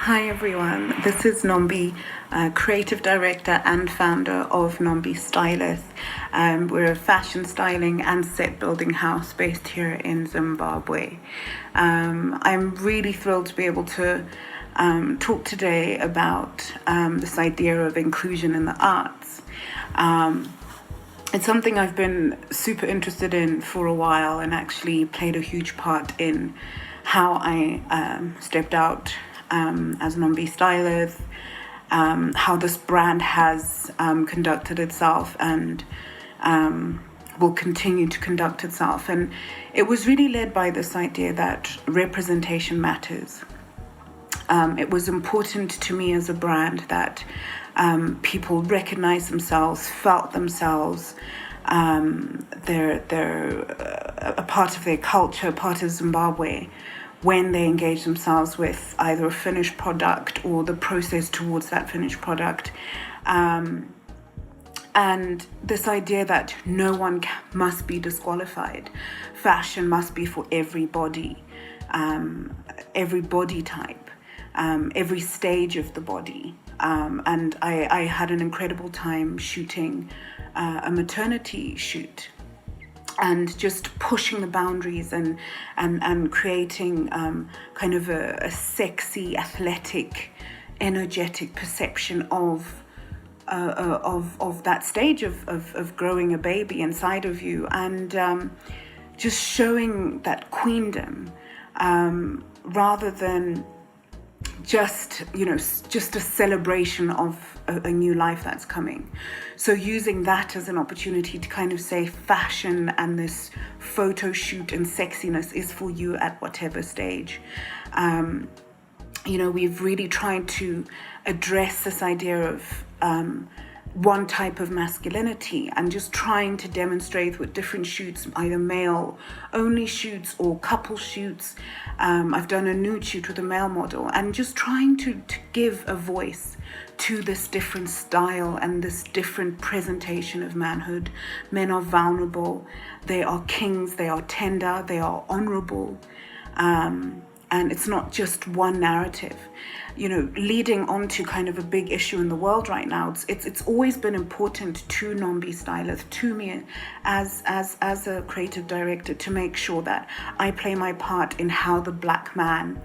Hi everyone, this is Nombi, creative director and founder of Nombi Stylist. We're a fashion styling and set building house based here in Zimbabwe. I'm really thrilled to be able to talk today about this idea of inclusion in the arts. It's something I've been super interested in for a while and actually played a huge part in how I stepped out as Nombi Stylist, how this brand has conducted itself and will continue to conduct itself. And it was really led by this idea that representation matters. It was important to me as a brand that people recognize themselves, felt themselves, they're a part of their culture, a part of Zimbabwe, when they engage themselves with either a finished product or the process towards that finished product. And this idea that no one must be disqualified. Fashion must be for everybody, every body type, every stage of the body. And I had an incredible time shooting a maternity shoot and just pushing the boundaries and creating kind of a sexy, athletic, energetic perception of that stage of growing a baby inside of you, and just showing that queendom rather than just a celebration of a new life that's coming. So using that as an opportunity to kind of say fashion and this photo shoot and sexiness is for you at whatever stage. We've really tried to address this idea of one type of masculinity and just trying to demonstrate with different shoots, either male only shoots or couple shoots. I've done a nude shoot with a male model and just trying to give a voice to this different style and this different presentation of manhood. Men are vulnerable, they are kings, they are tender, they are honorable. And it's not just one narrative. Leading on to kind of a big issue in the world right now, it's always been important to Nombi Stylist, to me as a creative director, to make sure that I play my part in how the black man,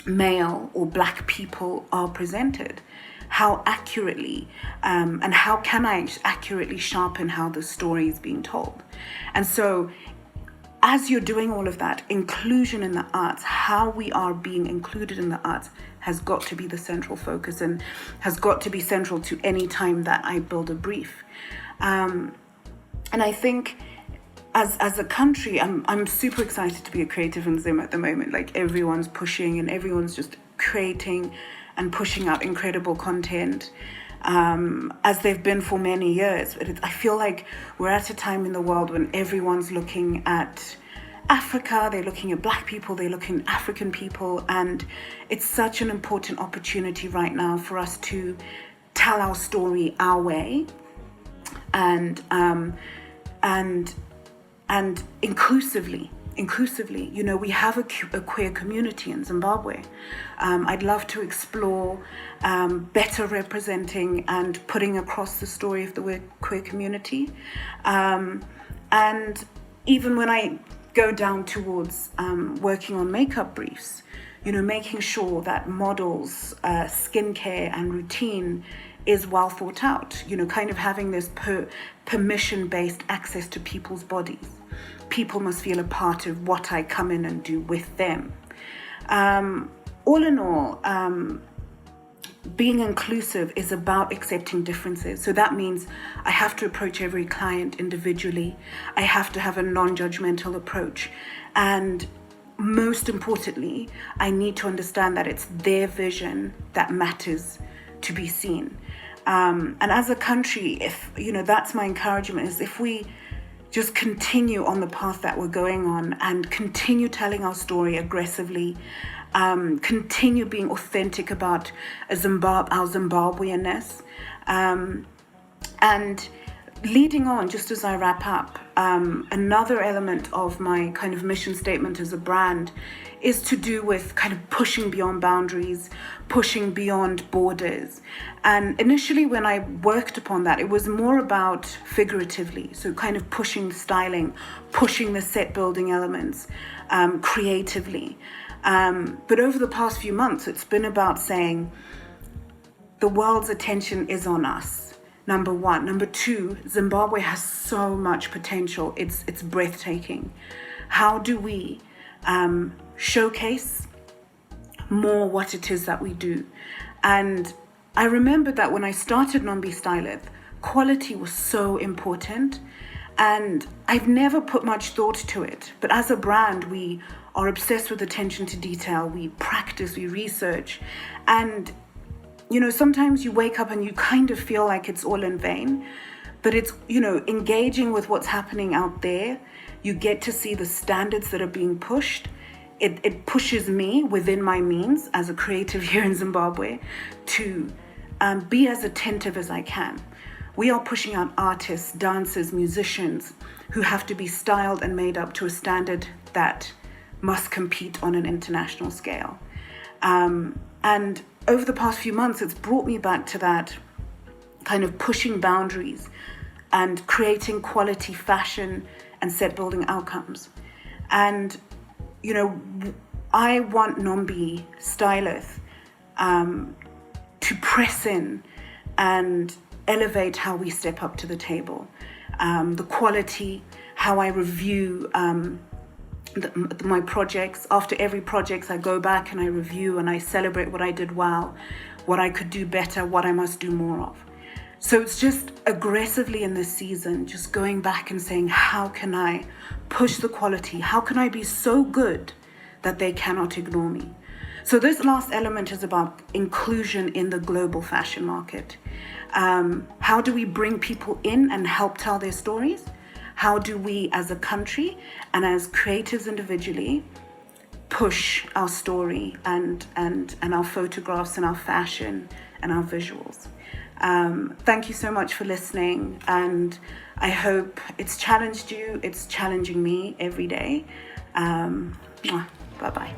male or black people are presented, how accurately, and how can I accurately sharpen how the story is being told. And so as you're doing all of that, inclusion in the arts, how we are being included in the arts has got to be the central focus and has got to be central to any time that I build a brief. And I think as a country, I'm super excited to be a creative in Zim at the moment. Like, everyone's pushing and everyone's just creating and pushing out incredible content, as they've been for many years. But I feel like we're at a time in the world when everyone's looking at Africa, they're looking at black people, they're looking at African people, and it's such an important opportunity right now for us to tell our story our way, and inclusively. We have a queer community in Zimbabwe. I'd love to explore better representing and putting across the story of the queer community. And even when I go down towards working on makeup briefs, making sure that models' skincare and routine is well thought out, kind of having this permission-based access to people's bodies. People must feel a part of what I come in and do with them. All in all, being inclusive is about accepting differences. So that means I have to approach every client individually. I have to have a non-judgmental approach. And most importantly, I need to understand that it's their vision that matters to be seen. And as a country, that's my encouragement, is if we just continue on the path that we're going on and continue telling our story aggressively, continue being authentic about our Zimbabweanness, and leading on, just as I wrap up, another element of my kind of mission statement as a brand is to do with kind of pushing beyond boundaries, pushing beyond borders. And initially when I worked upon that, it was more about figuratively, so kind of pushing the styling, pushing the set building elements creatively. But over the past few months, it's been about saying the world's attention is on us. Number one. Number two, Zimbabwe has so much potential. It's breathtaking. How do we showcase more what it is that we do? And I remember that when I started Nombi Styleth, quality was so important. And I've never put much thought to it. But as a brand, we are obsessed with attention to detail. We practice, we research. And you know, sometimes you wake up and you kind of feel like it's all in vain, but it's, you know, engaging with what's happening out there. You get to see the standards that are being pushed. It pushes me within my means as a creative here in Zimbabwe to be as attentive as I can. We are pushing out artists, dancers, musicians who have to be styled and made up to a standard that must compete on an international scale. And over the past few months, it's brought me back to that kind of pushing boundaries and creating quality fashion and set building outcomes. And, you know, I want Nombi Styleth to press in and elevate how we step up to the table. The quality, how I review my projects. After every project, I go back and I review and I celebrate what I did well, what I could do better, what I must do more of. So it's just aggressively in this season, just going back and saying, how can I push the quality? How can I be so good that they cannot ignore me? So this last element is about inclusion in the global fashion market. How do we bring people in and help tell their stories? How do we as a country and as creatives individually push our story and our photographs and our fashion and our visuals? Thank you so much for listening, and I hope it's challenged you. It's challenging me every day. Bye-bye.